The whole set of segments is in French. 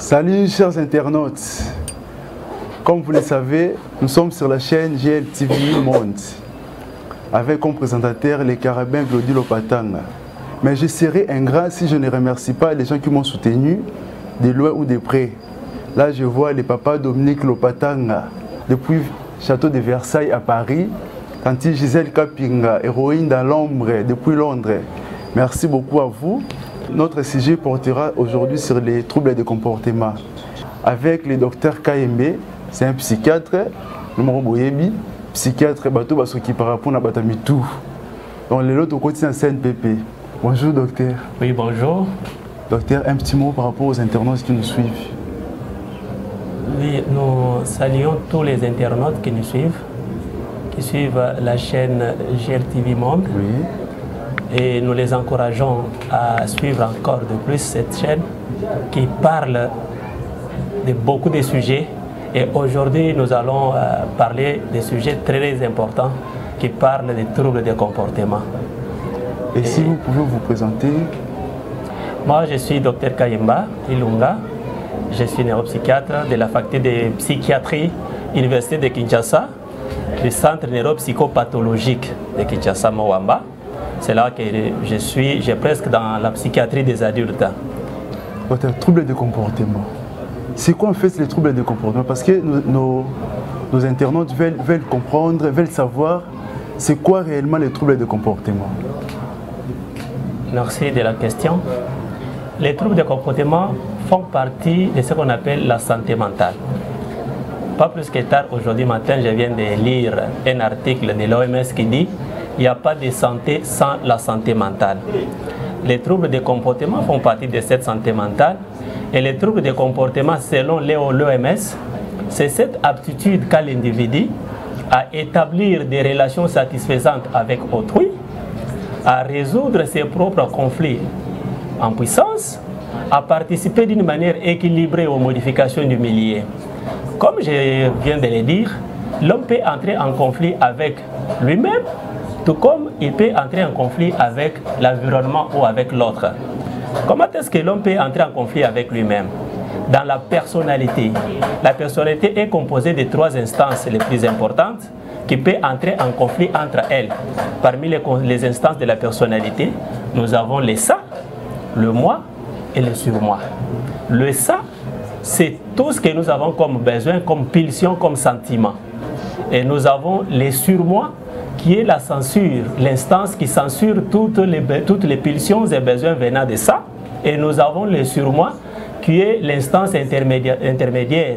Salut chers internautes, comme vous le savez, nous sommes sur la chaîne GLTV Monde avec comme présentateur les carabins Glody Lopatanga. Mais je serai ingrat si je ne remercie pas les gens qui m'ont soutenu de loin ou de près. Là je vois les papas Dominique Lopatanga depuis Château de Versailles à Paris, Tanti Gisèle Kapinga, héroïne dans l'ombre depuis Londres. Merci beaucoup à vous. Notre sujet portera aujourd'hui sur les troubles de comportement avec le docteur Kayembe, c'est un psychiatre, numéro Boyebi, psychiatre bateau basoki par rapport à Batamitou. Donc les autres quotidien CNPP. Bonjour docteur. Oui, bonjour. Docteur, un petit mot par rapport aux internautes qui nous suivent. Oui, nous saluons tous les internautes qui nous suivent la chaîne GLTV Monde. Oui. Et nous les encourageons à suivre encore de plus cette chaîne qui parle de beaucoup de sujets. Et aujourd'hui, nous allons parler des sujets très importants qui parlent des troubles de comportement. Et si vous pouvez vous présenter? Moi, je suis Dr Kayemba Ilunga. Je suis neuropsychiatre de la faculté de psychiatrie, Université de Kinshasa, du centre neuropsychopathologique de Kinshasa Mowamba. C'est là que j'ai presque dans la psychiatrie des adultes. Votre trouble de comportement. C'est quoi en fait les troubles de comportement? Parce que nos internautes veulent comprendre, veulent savoir c'est quoi réellement les troubles de comportement. Merci de la question. Les troubles de comportement font partie de ce qu'on appelle la santé mentale. Pas plus que tard, aujourd'hui matin, je viens de lire un article de l'OMS qui dit il n'y a pas de santé sans la santé mentale. Les troubles de comportement font partie de cette santé mentale. Et les troubles de comportement, selon l'OMS, c'est cette aptitude qu'a l'individu à établir des relations satisfaisantes avec autrui, à résoudre ses propres conflits en puissance, à participer d'une manière équilibrée aux modifications du milieu. Comme je viens de le dire, l'homme peut entrer en conflit avec lui-même, tout comme il peut entrer en conflit avec l'environnement ou avec l'autre. Comment est-ce que l'homme peut entrer en conflit avec lui-même? Dans la personnalité. La personnalité est composée de 3 instances les plus importantes qui peuvent entrer en conflit entre elles. Parmi les instances de la personnalité, nous avons le ça, le moi et le surmoi. Le ça, c'est tout ce que nous avons comme besoin, comme pulsion, comme sentiment. Et nous avons les surmoi, qui est la censure, l'instance qui censure toutes les pulsions et besoins venant de ça. Et nous avons le surmoi, qui est l'instance intermédiaire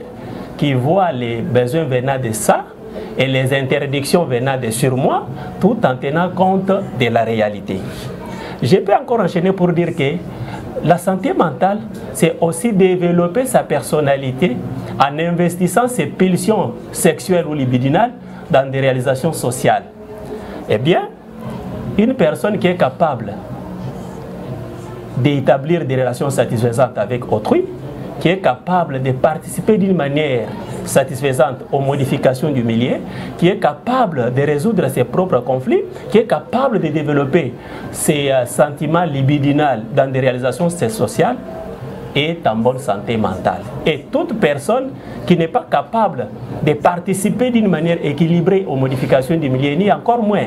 qui voit les besoins venant de ça et les interdictions venant de surmoi, tout en tenant compte de la réalité. Je peux encore enchaîner pour dire que la santé mentale, c'est aussi développer sa personnalité en investissant ses pulsions sexuelles ou libidinales dans des réalisations sociales. Eh bien, une personne qui est capable d'établir des relations satisfaisantes avec autrui, qui est capable de participer d'une manière satisfaisante aux modifications du milieu, qui est capable de résoudre ses propres conflits, qui est capable de développer ses sentiments libidinaux dans des réalisations sociales, est en bonne santé mentale. Et toute personne qui n'est pas capable de participer d'une manière équilibrée aux modifications du milieu, ni encore moins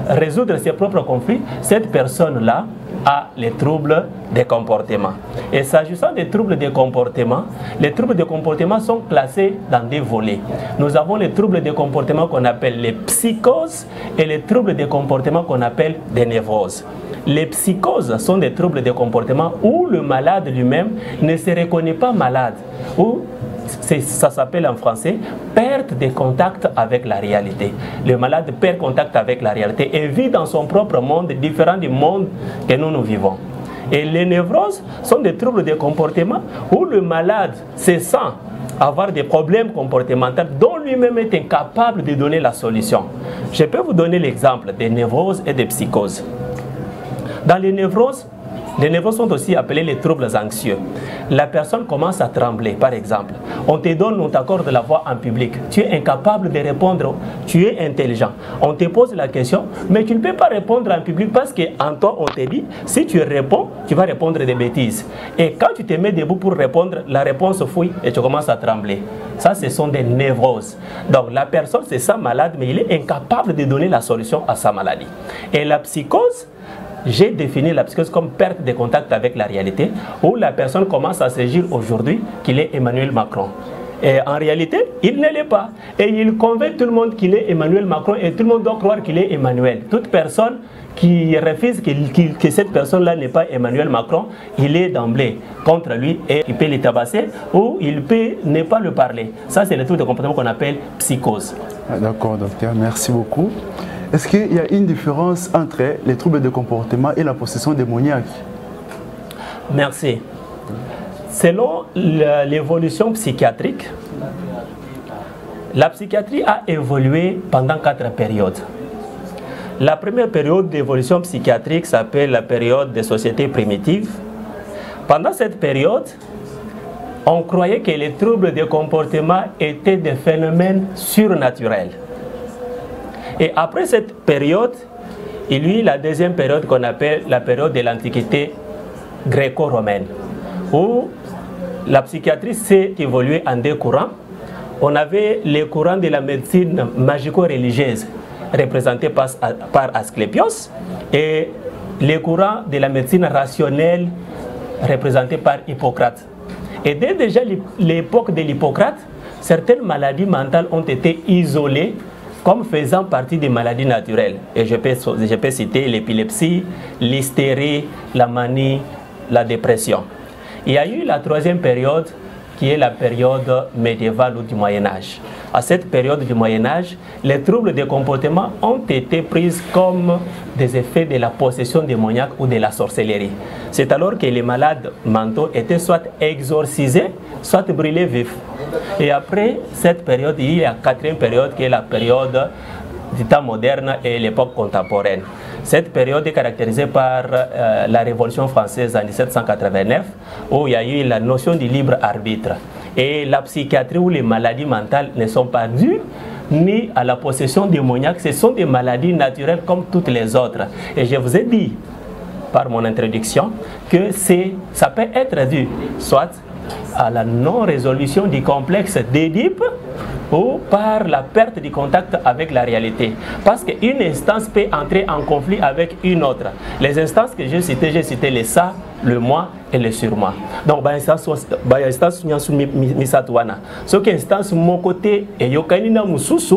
résoudre ses propres conflits, cette personne-là a les troubles de comportement. Et s'agissant des troubles de comportement, les troubles de comportement sont classés dans des volets. Nous avons les troubles de comportement qu'on appelle les psychoses et les troubles de comportement qu'on appelle des névroses. Les psychoses sont des troubles de comportement où le malade lui-même ne se reconnaît pas malade, ou ça s'appelle en français perte de contact avec la réalité. Le malade perd contact avec la réalité et vit dans son propre monde différent du monde que nous vivons. Et les névroses sont des troubles de comportement où le malade se sent avoir des problèmes comportementaux dont lui-même est incapable de donner la solution. Je peux vous donner l'exemple des névroses et des psychoses. Dans les névroses, Les névroses sont aussi appelés les troubles anxieux. La personne commence à trembler, par exemple. On t'accorde la voix en public. Tu es incapable de répondre. Tu es intelligent. On te pose la question, mais tu ne peux pas répondre en public parce qu'en toi, on te dit, si tu réponds, tu vas répondre des bêtises. Et quand tu te mets debout pour répondre, la réponse fouille et tu commences à trembler. Ça, ce sont des névroses. Donc, la personne, c'est ça malade, mais il est incapable de donner la solution à sa maladie. Et la psychose, j'ai défini la psychose comme perte de contact avec la réalité, où la personne commence à se dire aujourd'hui qu'il est Emmanuel Macron. Et en réalité, il ne l'est pas. Et il convainc tout le monde qu'il est Emmanuel Macron et tout le monde doit croire qu'il est Emmanuel. Toute personne qui refuse que cette personne-là n'est pas Emmanuel Macron, il est d'emblée contre lui et il peut le tabasser ou il peut ne pas le parler. Ça, c'est le truc de comportement qu'on appelle psychose. D'accord, docteur. Merci beaucoup. Est-ce qu'il y a une différence entre les troubles de comportement et la possession démoniaque? Merci. Selon l'évolution psychiatrique, la psychiatrie a évolué pendant 4 périodes. La première période d'évolution psychiatrique s'appelle la période des sociétés primitives. Pendant cette période, on croyait que les troubles de comportement étaient des phénomènes surnaturels. Et après cette période, il y a eu la deuxième période qu'on appelle la période de l'Antiquité gréco-romaine, où la psychiatrie s'est évoluée en 2 courants. On avait les courants de la médecine magico-religieuse, représentés par Asclépios, et les courants de la médecine rationnelle, représentés par Hippocrate. Et dès déjà l'époque de l'Hippocrate, certaines maladies mentales ont été isolées comme faisant partie des maladies naturelles. Et je peux citer l'épilepsie, l'hystérie, la manie, la dépression. Il y a eu la troisième période qui est la période médiévale ou du Moyen-Âge. À cette période du Moyen-Âge, les troubles de comportement ont été pris comme des effets de la possession démoniaque ou de la sorcellerie. C'est alors que les malades mentaux étaient soit exorcisés, soit brûlés vifs. Et après cette période, il y a la 4e période qui est la période du temps moderne et l'époque contemporaine. Cette période est caractérisée par la Révolution française en 1789, où il y a eu la notion du libre arbitre. Et la psychiatrie ou les maladies mentales ne sont pas dues ni à la possession démoniaque, ce sont des maladies naturelles comme toutes les autres. Et je vous ai dit, par mon introduction, que ça peut être dû soit à la non-résolution du complexe d'Édipe ou par la perte du contact avec la réalité. Parce qu'une instance peut entrer en conflit avec une autre. Les instances que j'ai cité le ça, le moi et le surmoi. Donc, instance misatouana. Ce qui est instance mon côté et yokanina mususu,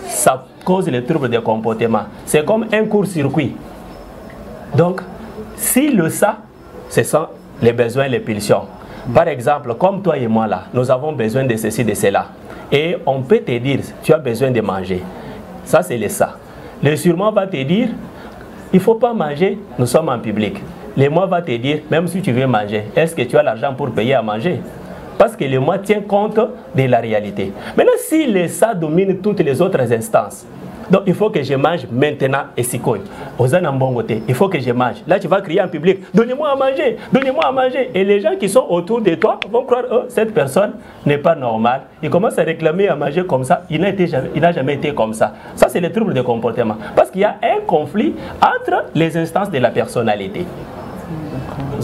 ça cause les troubles de comportement. C'est comme un court-circuit. Donc, si le ça, ce sont les besoins et les pulsions. Par exemple, comme toi et moi là, nous avons besoin de ceci, de cela. Et on peut te dire, tu as besoin de manger. Ça, c'est le ça. Le surmoi va te dire, il ne faut pas manger, nous sommes en public. Le moi va te dire, même si tu veux manger, est-ce que tu as l'argent pour payer à manger? Parce que le moi tient compte de la réalité. Maintenant, si le ça domine toutes les autres instances, donc il faut que je mange maintenant et si quoi. Il faut que je mange. Là, tu vas crier en public, donnez-moi à manger, donnez-moi à manger. Et les gens qui sont autour de toi vont croire, oh, cette personne n'est pas normale. Ils commencent à réclamer à manger comme ça. Il n'a jamais été comme ça. Ça, c'est le trouble de comportement. Parce qu'il y a un conflit entre les instances de la personnalité.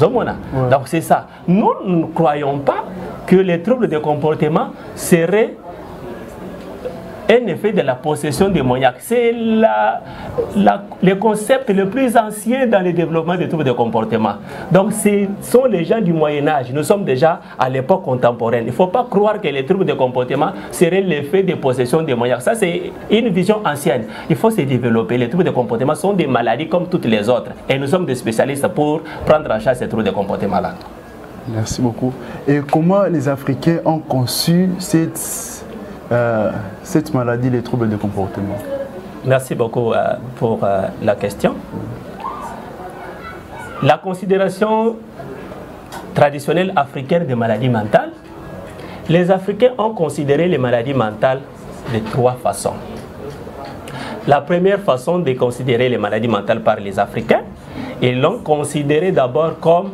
Ouais. Donc c'est ça. Nous ne croyons pas que les troubles de comportement seraient un effet de la possession démoniaque. C'est le concept le plus ancien dans le développement des troubles de comportement. Donc ce sont les gens du Moyen-Âge. Nous sommes déjà à l'époque contemporaine. Il ne faut pas croire que les troubles de comportement seraient l'effet de possession démoniaque. Ça, c'est une vision ancienne. Il faut se développer. Les troubles de comportement sont des maladies comme toutes les autres. Et nous sommes des spécialistes pour prendre en charge ces troubles de comportement-là. Merci beaucoup. Et comment les Africains ont conçu cette maladie, les troubles de comportement? Merci beaucoup pour la question. La considération traditionnelle africaine des maladies mentales, les Africains ont considéré les maladies mentales de 3 façons. La première façon de considérer les maladies mentales par les Africains, Ils l'ont considéré d'abord comme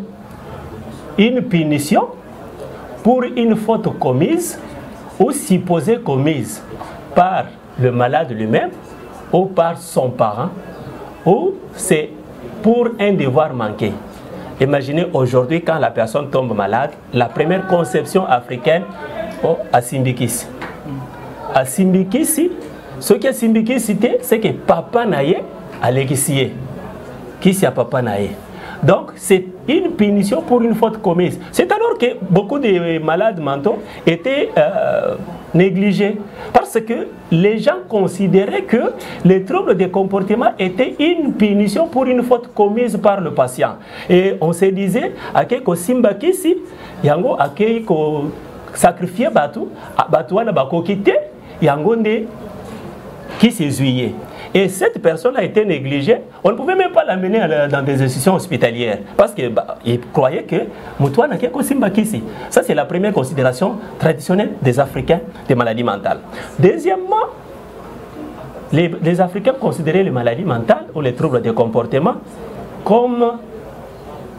une punition pour une faute commise ou supposée commise par le malade lui-même ou par son parent, ou c'est pour un devoir manqué. Imaginez aujourd'hui quand la personne tombe malade, la première conception africaine, oh, Asimbikisi. Asimbikisi, ce que Asimbikisi c'est que papa naye a l'égissier. Qui c'est papa naye? Donc c'est une punition pour une faute commise. C'est alors que beaucoup de malades mentaux étaient négligés parce que les gens considéraient que les troubles de comportement étaient une punition pour une faute commise par le patient. Et on se disait, ako simba kisi, yango akei ko sacrifier batu, batu wana bako kite, yango ne qui s'est zuyé. Et cette personne a été négligée. On ne pouvait même pas l'amener dans des institutions hospitalières parce qu'il croyait que Moutouana Keko Simba Kisi. Ça, c'est la première considération traditionnelle des Africains des maladies mentales. Deuxièmement, les Africains considéraient les maladies mentales ou les troubles de comportement comme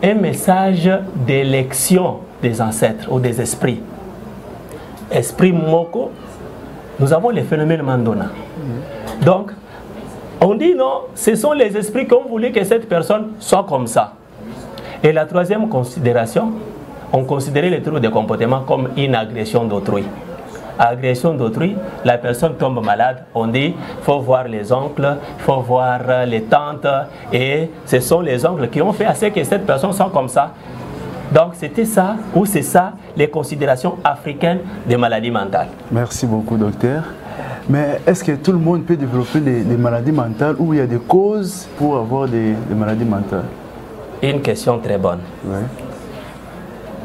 un message d'élection des ancêtres ou des esprits. Esprit Moko, nous avons les phénomènes Mandona. Donc, on dit non, ce sont les esprits qui ont voulu que cette personne soit comme ça. Et la troisième considération, on considérait les troubles de comportement comme une agression d'autrui. Agression d'autrui, la personne tombe malade, on dit il faut voir les oncles, il faut voir les tantes, et ce sont les oncles qui ont fait assez que cette personne soit comme ça. Donc c'était ça, ou c'est ça, les considérations africaines des maladies mentales. Merci beaucoup, docteur. Mais est-ce que tout le monde peut développer des maladies mentales ou il y a des causes pour avoir des maladies mentales? Une question très bonne. Ouais.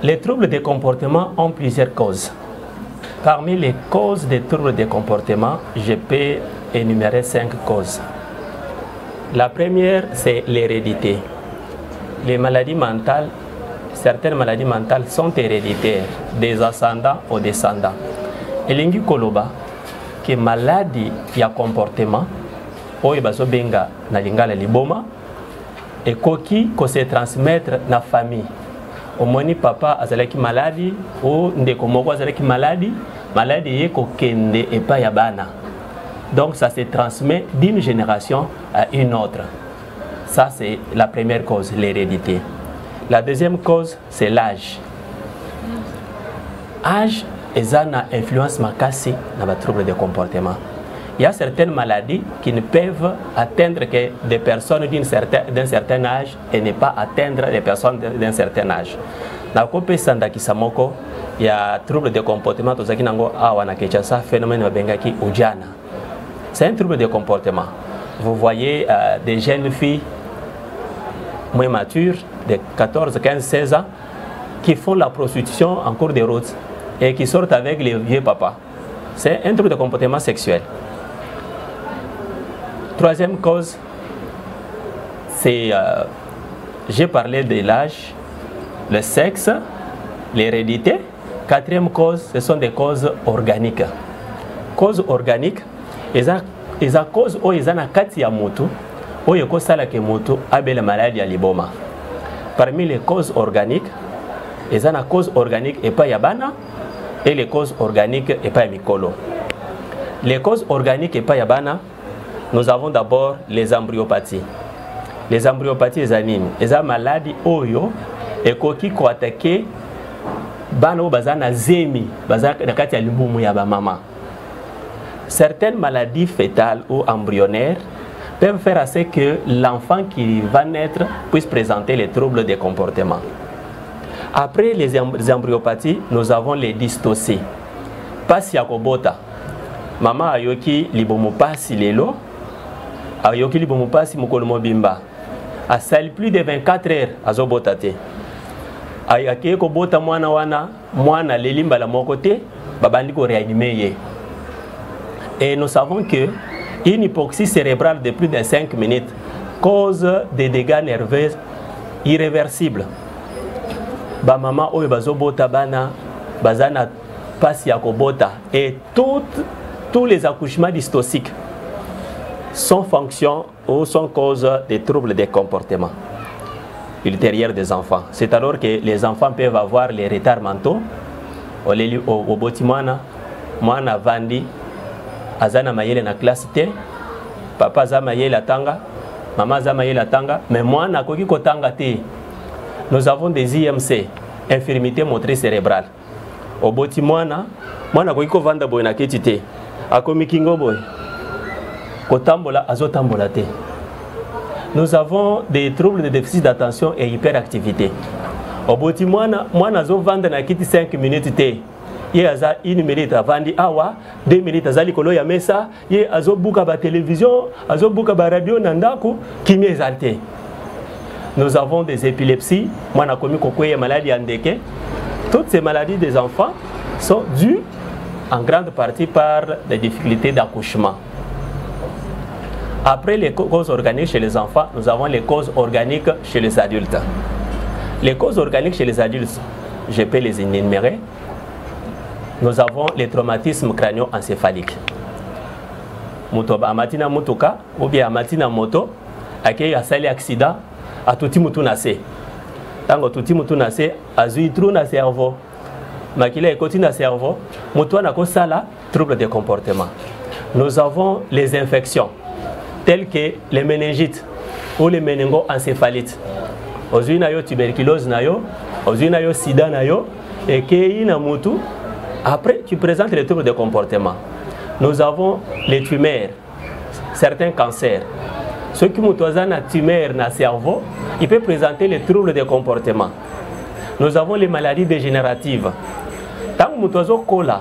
Les troubles de comportement ont plusieurs causes. Parmi les causes des troubles de comportement, je peux énumérer 5 causes. La première, c'est l'hérédité. Les maladies mentales, certaines maladies mentales sont héréditaires, des ascendants aux descendants. Elingi Koloba, que maladie ya comportement oyo bazobenga na lingala liboma ekoki ko se transmettre na famille. Omoni papa azalaki maladie ou ndeko moko azalaki maladie ye ko kende epa ya bana. Donc ça se transmet d'une génération à une autre. Ça c'est la première cause, l'hérédité. La deuxième cause, c'est l'âge. Âge et ça a influence makasi dans les troubles de comportement. Il y a certaines maladies qui ne peuvent atteindre que des personnes d'un certain âge et ne pas atteindre les personnes d'un certain âge. Dans le cas de Samoko, il y a troubles de comportement, phénomène bengaki ujana. C'est un trouble de comportement. Vous voyez des jeunes filles moins matures, de 14, 15, 16 ans, qui font la prostitution en cours de route et qui sortent avec les vieux papas. C'est un trouble de comportement sexuel. Troisième cause, c'est, j'ai parlé de l'âge, le sexe, l'hérédité. Quatrième cause, ce sont des causes organiques. Causes organiques, ils ont cause où ils ont un kati ya motu, où ils ont sala ke motu abe la maladie à liboma. Parmi les causes organiques, ils ont une cause organique et pas yabana, et les causes organiques et pas mikolo. Les causes organiques et pas yabana, nous avons d'abord les embryopathies. Les embryopathies zanine, les maladies oyo et koki ko attaquer bana bazana zemi, bazana kati ya libumu ya ba mama. Certaines maladies fétales ou embryonnaires peuvent faire à ce que l'enfant qui va naître puisse présenter les troubles des comportements. Après les embryopathies, nous avons les dystocies. Pasi ya kobota. Mama ayoki libomu pasi lelo, ayoki libomu pasi mukolo mobimba. Asali plus de 24 heures azobotate. Ayaki kobota mwana wana, mwana lelimba la mokote, babandi ko réanimer ye. Et nous savons que une hypoxie cérébrale de plus de 5 minutes cause des dégâts nerveux irréversibles. Ba maman oyo bazobota bana bazana pasi ya kobota et tous les accouchements dystociques sont fonction ou sont cause des troubles des comportements. ultérieure des enfants. C'est alors que les enfants peuvent avoir les retards mentaux. Au botimana, moi na vandi, azana mayele na classe T, papa za mayele tanga, maman za mayele tanga, mais moi na koki kotanga te. Nous avons des IMC, infirmité motrice cérébrale. Au botimana, moi na koki ko vanda boy na ketite, akomi kingo boy, kotambola azotambola te. Nous avons des troubles de déficit d'attention et hyperactivité. Au bout moi nazo vendre na kiti 5 minutes te. Ye aza 1 minute avandi awa, 2 minutes azali kolo ya mesa, ye azo buka ba télévision, azo buka ba radio nandako, kimi exalté. Nous avons des épilepsies, moi na komi kokoye maladie andeke. Toutes ces maladies des enfants sont dues en grande partie par des difficultés d'accouchement. Après les causes organiques chez les enfants, nous avons les causes organiques chez les adultes. Les causes organiques chez les adultes, je peux les énumérer. Nous avons les traumatismes crânio-encéphaliques. Amatina motoka ou bien amatina moto, accueille à sali accident, à tout mutu nase. Tango tout mutu nase, azui trou na cerveau. Makila ekoti na cerveau, moto na ko sala trouble de comportement. Nous avons les infections telles que les méningites ou les méningo-encéphalites. Aujourd'hui, il y a tuberculose, aujourd'hui, il y a sida, et qu'il y a mutu. Après, tu présentes les troubles de comportement. Nous avons les tumeurs, certains cancers. Ceux qui ont une tumeur dans le cerveau, ils peuvent présenter les troubles de comportement. Nous avons les maladies dégénératives. Tant que nous cola,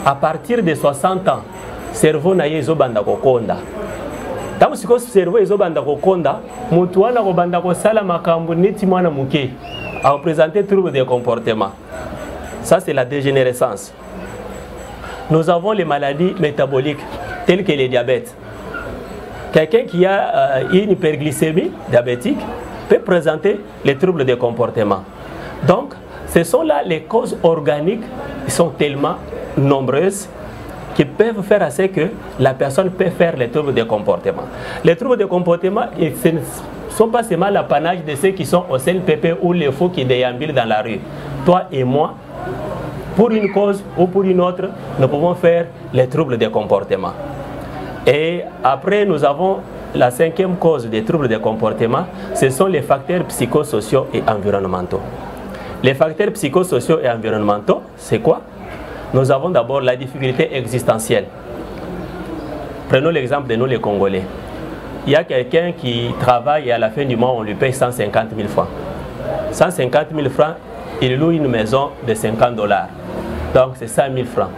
à partir de 60 ans, le cerveau n'a pas de tant que le cerveau est banda kokonda, mutuana ko banda ko sala makambo neti mwana muke a représenter trouble de comportement. Ça c'est la dégénérescence. Nous avons les maladies métaboliques telles que le diabète. Quelqu'un qui a une hyperglycémie diabétique peut présenter les troubles de comportement. Donc, ce sont là les causes organiques qui sont tellement nombreuses qui peuvent faire à ce que la personne peut faire les troubles de comportement. Les troubles de comportement ce ne sont pas seulement l'apanage de ceux qui sont au CNPP ou les faux qui déambulent dans la rue. Toi et moi, pour une cause ou pour une autre, nous pouvons faire les troubles de comportement. Et après, nous avons la 5e cause des troubles de comportement, ce sont les facteurs psychosociaux et environnementaux. Les facteurs psychosociaux et environnementaux, c'est quoi? Nous avons d'abord la difficulté existentielle. Prenons l'exemple de nous les Congolais. Il y a quelqu'un qui travaille et à la fin du mois, on lui paye 150 000 francs. 150 000 francs, il loue une maison de 50 $. Donc c'est 100 000 francs.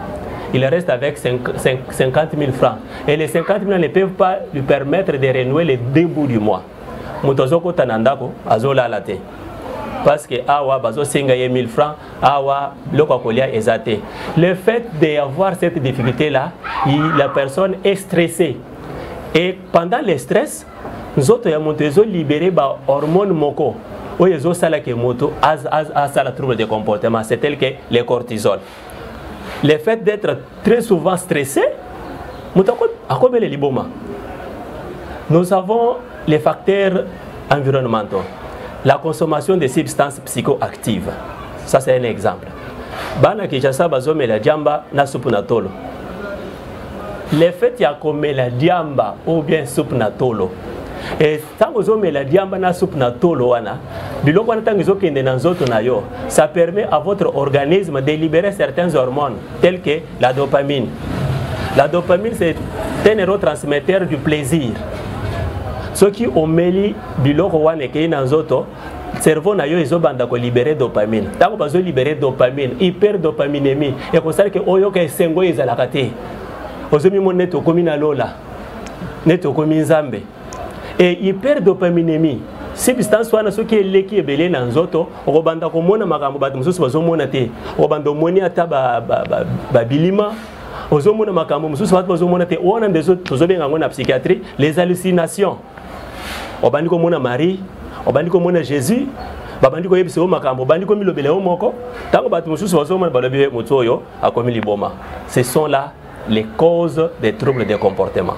Il reste avec 50 000 francs. Et les 50 000 ne peuvent pas lui permettre de renouer les 2 bouts du mois. Mutozoko tanandako, azola late. Parce que awa bazo sengaye 1000 francs, awa lokakolia ezate. Le fait d'avoir cette difficulté là, la personne est stressée. Et pendant le stress, nous autres avons libéré ba hormone moko. Oyezo sala ke moto az la trouble de comportement, c'est tel que le cortisol. Le fait d'être très souvent stressé, nous avons les facteurs environnementaux. La consommation de substances psychoactives. Ça, c'est un exemple. Bana Kinshasa bazome la diamba na soupe na tolo. Le fait ya kome la diamba ou bien soupe na tolo. Et tant que vous la diamba na soupe na tolo wana, biloko na tangizo kende na nzoto na yo, ça permet à votre organisme de libérer certaines hormones telles que la dopamine. La dopamine, c'est un neurotransmetteur du plaisir. Ceux qui ont mêlé biloko wana ke na nzoto, cerveau na yo ezobanda ko libérer dopamine. Tant que bazo libérer dopamine, hyperdopaminémie, et comme ça que oyo ke sengo ezalaka te. Ozomi mo neto komi na lola. Neto komi nzambe. Et hyperdopaminémie, substance wana soki eleki ebele na nzoto, okobanda komona makambo bato mosusu bazomona te. Okobanda omoni ata ba bilima, ozomona makambo mosusu bato bazomona te. Wana ndezo tozobenga ngo na psychiatrie les hallucinations. Obandi komona Marie, obandi komona Jésus, babandi koyebisa o makambo, obandi komilobela o moko, tango bato mosusu bazomona balobi moto oyo akomi liboma. Ce sont là les causes des troubles de comportement.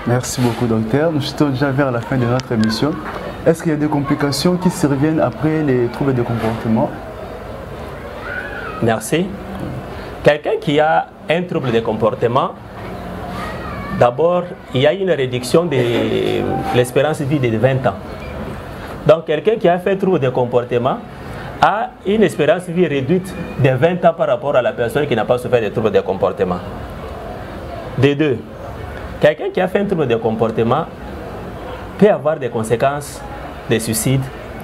Merci beaucoup, docteur. Nous sommes déjà vers la fin de notre émission. est-ce qu'il y a des complications qui surviennent après les troubles de comportement? Merci. Quelqu'un qui a un trouble de comportement, d'abord, il y a une réduction de l'espérance de vie de 20 ans. Donc, quelqu'un qui a fait trouble de comportement a une espérance de vie réduite de 20 ans par rapport à la personne qui n'a pas souffert de troubles de comportement. De deux, quelqu'un qui a fait un trouble de comportement peut avoir des conséquences de suicide,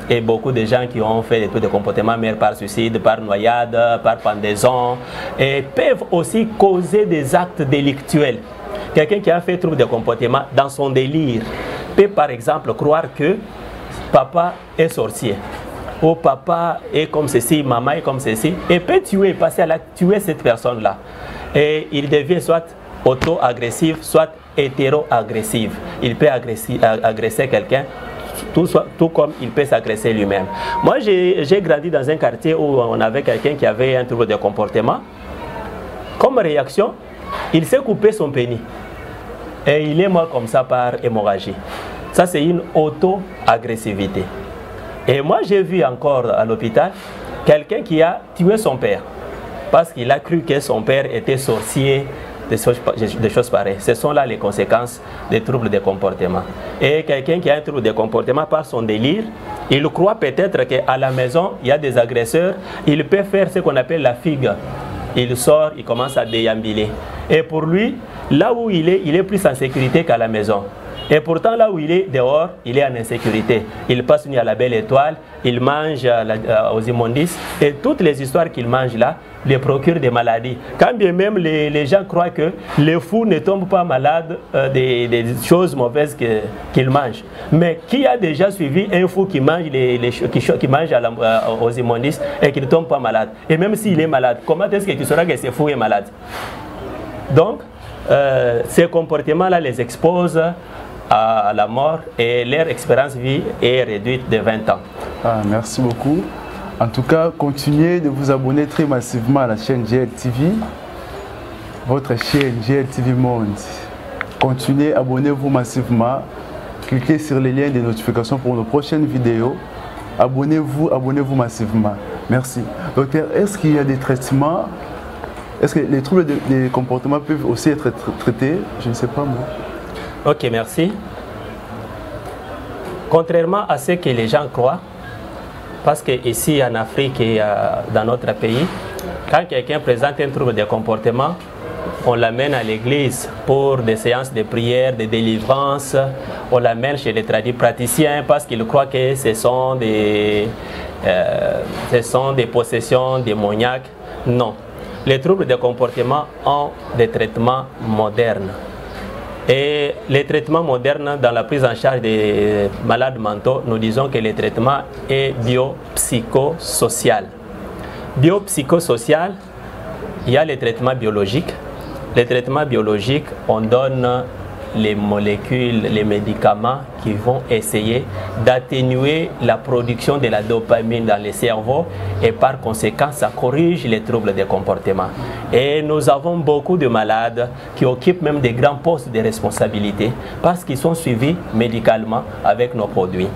et beaucoup de gens qui ont fait des troubles de comportement meurent par suicide, par noyade, par pendaison, et peuvent aussi causer des actes délictuels. Quelqu'un qui a fait trouble de comportement dans son délire peut par exemple croire que papa est sorcier, ou papa est comme ceci, maman est comme ceci, et peut tuer, passer à l'acte, tuer cette personne-là. Et il devient soit auto-agressif, soit hétéro-agressif. Il peut agresser quelqu'un, tout comme il peut s'agresser lui-même. Moi, j'ai grandi dans un quartier où on avait quelqu'un qui avait un trouble de comportement. Comme réaction, il s'est coupé son pénis. Et il est mort comme ça par hémorragie. Ça, c'est une auto-agressivité. Et moi, j'ai vu encore à l'hôpital quelqu'un qui a tué son père parce qu'il a cru que son père était sorcier, des choses pareilles. Ce sont là les conséquences des troubles de comportement. Et quelqu'un qui a un trouble de comportement par son délire, il croit peut-être qu'à la maison, il y a des agresseurs, il peut faire ce qu'on appelle la figue. Il sort, il commence à déambuler. Et pour lui, là où il est plus en sécurité qu'à la maison. Et pourtant, là où il est dehors, il est en insécurité. Il passe une nuit à la belle étoile, il mange aux immondices, et toutes les histoires qu'il mange là les procurent des maladies. Quand bien même les gens croient que les fous ne tombent pas malades des choses mauvaises qu'ils mangent. Mais qui a déjà suivi un fou qui mange, qui mange aux immondices et qui ne tombe pas malade? Et même s'il est malade, comment est-ce que tu sauras que ce fou est malade? Donc, ces comportements-là les exposent à la mort et leur expérience de vie est réduite de 20 ans. Ah, merci beaucoup. En tout cas, continuez de vous abonner très massivement à la chaîne GLTV, votre chaîne GLTV Monde. Continuez, abonnez-vous massivement, cliquez sur les liens de notification pour nos prochaines vidéos. Abonnez-vous massivement. Merci. Docteur, est-ce qu'il y a des traitements? Est-ce que les troubles des comportements peuvent aussi être traités? Je ne sais pas moi. Ok, merci. Contrairement à ce que les gens croient, parce qu'ici en Afrique et dans notre pays, quand quelqu'un présente un trouble de comportement, on l'amène à l'église pour des séances de prière, de délivrance, on l'amène chez les praticiens parce qu'ils croient que ce sont des possessions démoniaques. Non. Les troubles de comportement ont des traitements modernes. Et les traitements modernes dans la prise en charge des malades mentaux, nous disons que le traitement est biopsychosocial. Biopsychosocial, il y a les traitements biologiques. Les traitements biologiques, on donne les molécules, les médicaments qui vont essayer d'atténuer la production de la dopamine dans le cerveau et par conséquent, ça corrige les troubles de comportement. Et nous avons beaucoup de malades qui occupent même des grands postes de responsabilité parce qu'ils sont suivis médicalement avec nos produits.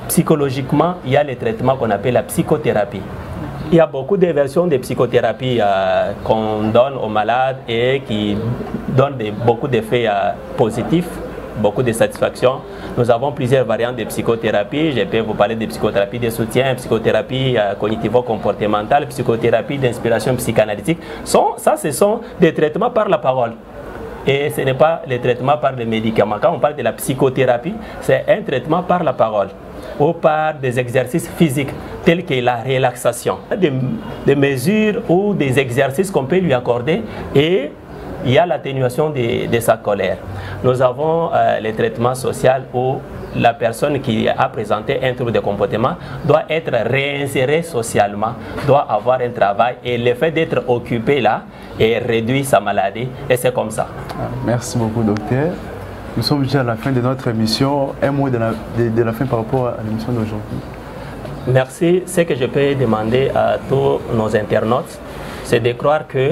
Psychologiquement, il y a les traitements qu'on appelle la psychothérapie. Il y a beaucoup de versions de psychothérapie qu'on donne aux malades et qui donnent beaucoup d'effets positifs, beaucoup de satisfaction. Nous avons plusieurs variantes de psychothérapie. Je peux vous parler de psychothérapie de soutien, psychothérapie cognitivo-comportementale, psychothérapie d'inspiration psychanalytique. Ça, ce sont des traitements par la parole. Et ce n'est pas les traitements par les médicaments. Quand on parle de la psychothérapie, c'est un traitement par la parole ou par des exercices physiques tels que la relaxation. Des mesures ou des exercices qu'on peut lui accorder et il y a l'atténuation de sa colère. Nous avons les traitements sociaux où la personne qui a présenté un trouble de comportement doit être réinsérée socialement, doit avoir un travail et le fait d'être occupé là et réduit sa maladie et c'est comme ça. Merci beaucoup docteur. Nous sommes déjà à la fin de notre émission. Un mot de la fin par rapport à l'émission d'aujourd'hui. Merci. Ce que je peux demander à tous nos internautes, c'est de croire que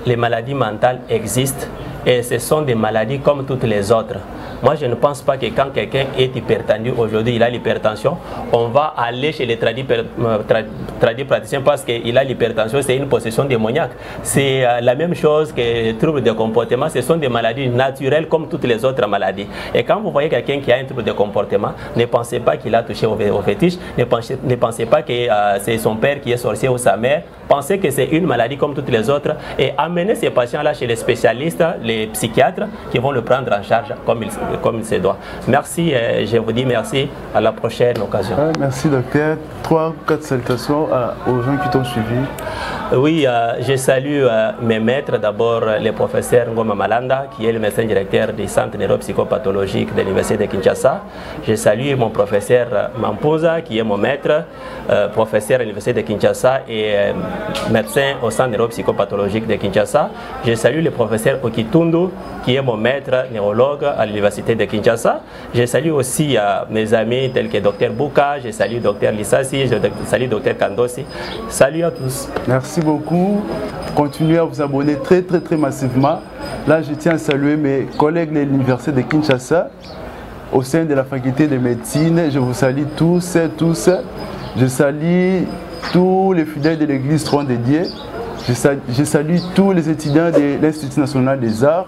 les maladies mentales existent et ce sont des maladies comme toutes les autres. Moi, je ne pense pas que quand quelqu'un est hypertendu, aujourd'hui, il a l'hypertension, on va aller chez les tradipraticiens parce qu'il a l'hypertension, c'est une possession démoniaque. C'est la même chose que les troubles de comportement, ce sont des maladies naturelles comme toutes les autres maladies. Et quand vous voyez quelqu'un qui a un trouble de comportement, ne pensez pas qu'il a touché au fétiche, ne pensez pas que c'est son père qui est sorcier ou sa mère, pensez que c'est une maladie comme toutes les autres et amenez ces patients-là chez les spécialistes, les psychiatres qui vont le prendre en charge comme il se doit. Merci, je vous dis merci, à la prochaine occasion. Merci docteur. 3 ou 4 salutations aux gens qui t'ont suivi. Oui, je salue mes maîtres, d'abord le professeur Ngoma Malanda, qui est le médecin directeur du centre neuropsychopathologique de l'Université de Kinshasa. Je salue mon professeur Mampuza, qui est mon maître, professeur à l'Université de Kinshasa et médecin au centre neuropsychopathologique de Kinshasa. Je salue le professeur Okitundu, qui est mon maître neurologue à l'Université de Kinshasa. Je salue aussi mes amis tels que Dr Bouka, je salue Dr Lissassi, je salue Dr Kandosi. Salut à tous. Merci beaucoup. Continuez à vous abonner très massivement. Là, je tiens à saluer mes collègues de l'Université de Kinshasa au sein de la faculté de médecine. Je vous salue tous et tous. Je salue tous les fidèles de l'église Trône de Dieu. Je salue tous les étudiants de l'Institut national des arts.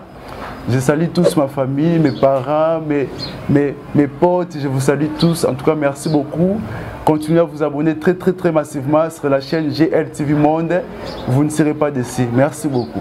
Je salue tous ma famille, mes parents, mes potes. Je vous salue tous. En tout cas, merci beaucoup. Continuez à vous abonner très massivement sur la chaîne GLTV Monde. Vous ne serez pas déçus. Merci beaucoup.